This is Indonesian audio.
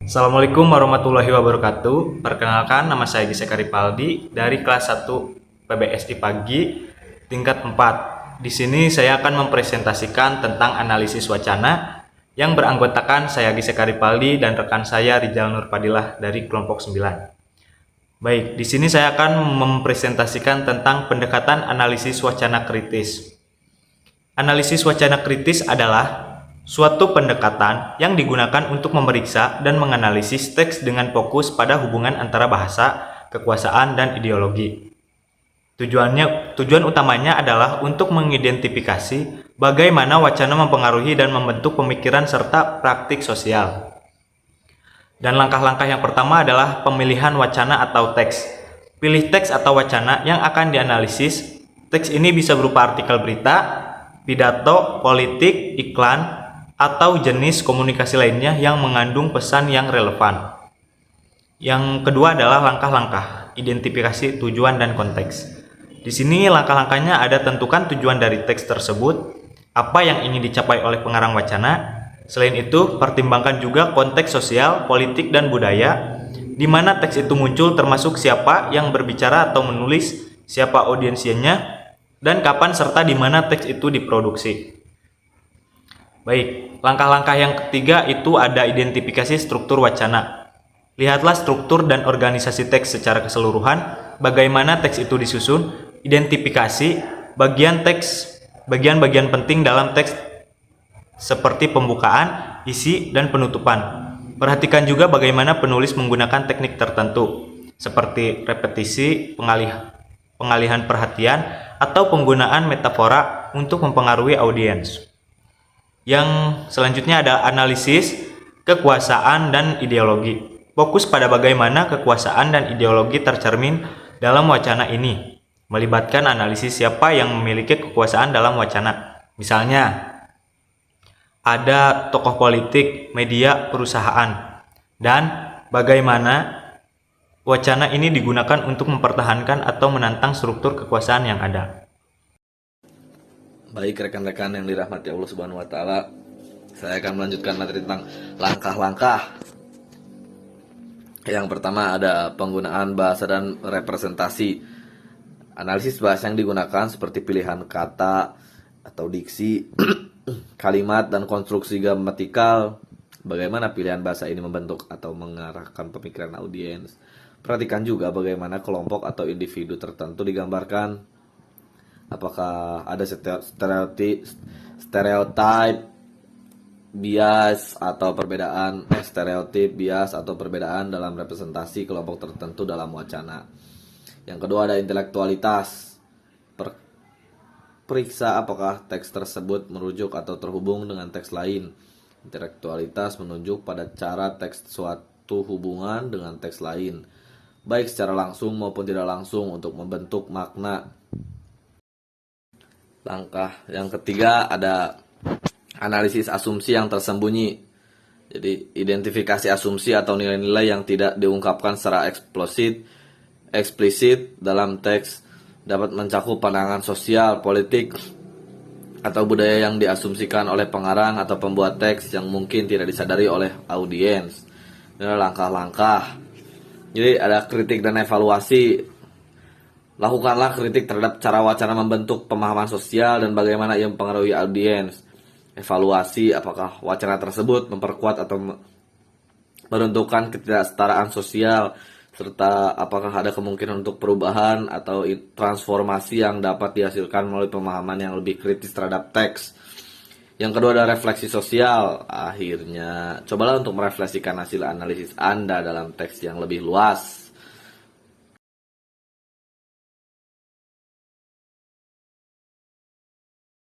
Assalamualaikum warahmatullahi wabarakatuh. Perkenalkan, nama saya Giseka Ripaldi dari kelas 1 PBS Pagi tingkat 4. Di sini saya akan mempresentasikan tentang analisis wacana yang beranggotakan saya Giseka Ripaldi dan rekan saya Rijal Nurpadilah dari kelompok 9. Baik, di sini saya akan mempresentasikan tentang pendekatan analisis wacana kritis. Analisis wacana kritis adalah suatu pendekatan yang digunakan untuk memeriksa dan menganalisis teks dengan fokus pada hubungan antara bahasa, kekuasaan, dan ideologi. Tujuan utamanya adalah untuk mengidentifikasi bagaimana wacana mempengaruhi dan membentuk pemikiran serta praktik sosial. Dan langkah-langkah yang pertama adalah pemilihan wacana atau teks. Pilih teks atau wacana yang akan dianalisis. Teks ini bisa berupa artikel berita, pidato, politik, iklan, atau jenis komunikasi lainnya yang mengandung pesan yang relevan. Yang kedua adalah langkah-langkah identifikasi tujuan dan konteks. Di sini langkah-langkahnya ada tentukan tujuan dari teks tersebut, apa yang ingin dicapai oleh pengarang wacana. Selain itu, pertimbangkan juga konteks sosial, politik, dan budaya, di mana teks itu muncul termasuk siapa yang berbicara atau menulis, siapa audiensinya, dan kapan serta di mana teks itu diproduksi. Baik, langkah-langkah yang ketiga itu ada identifikasi struktur wacana. Lihatlah struktur dan organisasi teks secara keseluruhan, bagaimana teks itu disusun, identifikasi bagian-bagian penting dalam teks seperti pembukaan, isi, dan penutupan. Perhatikan juga bagaimana penulis menggunakan teknik tertentu, seperti repetisi, pengalihan perhatian, atau penggunaan metafora untuk mempengaruhi audiens. Yang selanjutnya ada analisis kekuasaan dan ideologi. Fokus pada bagaimana kekuasaan dan ideologi tercermin dalam wacana ini, melibatkan analisis siapa yang memiliki kekuasaan dalam wacana. Misalnya, ada tokoh politik, media, perusahaan, dan bagaimana wacana ini digunakan untuk mempertahankan atau menantang struktur kekuasaan yang ada. Baik rekan-rekan yang dirahmati Allah Subhanahu wa taala, saya akan melanjutkan materi tentang langkah-langkah. Yang pertama ada penggunaan bahasa dan representasi. Analisis bahasa yang digunakan seperti pilihan kata atau diksi, kalimat dan konstruksi gramatikal. Bagaimana pilihan bahasa ini membentuk atau mengarahkan pemikiran audiens. Perhatikan juga bagaimana kelompok atau individu tertentu digambarkan. Apakah ada stereotip, bias atau perbedaan dalam representasi kelompok tertentu dalam wacana. Yang kedua ada intelektualitas. Periksa apakah teks tersebut merujuk atau terhubung dengan teks lain. Intelektualitas menunjuk pada cara teks suatu hubungan dengan teks lain, baik secara langsung maupun tidak langsung untuk membentuk makna. Langkah yang ketiga ada analisis asumsi yang tersembunyi. Jadi identifikasi asumsi atau nilai-nilai yang tidak diungkapkan secara eksplisit dalam teks dapat mencakup pandangan sosial, politik, atau budaya yang diasumsikan oleh pengarang atau pembuat teks yang mungkin tidak disadari oleh audiens. Ini adalah langkah-langkah. Jadi ada kritik dan evaluasi. Lakukanlah kritik terhadap cara wacana membentuk pemahaman sosial dan bagaimana ia mempengaruhi audiens. Evaluasi apakah wacana tersebut memperkuat atau menentukan ketidaksetaraan sosial, serta apakah ada kemungkinan untuk perubahan atau transformasi yang dapat dihasilkan melalui pemahaman yang lebih kritis terhadap teks. Yang kedua ada refleksi sosial. Akhirnya, cobalah untuk merefleksikan hasil analisis Anda dalam teks yang lebih luas.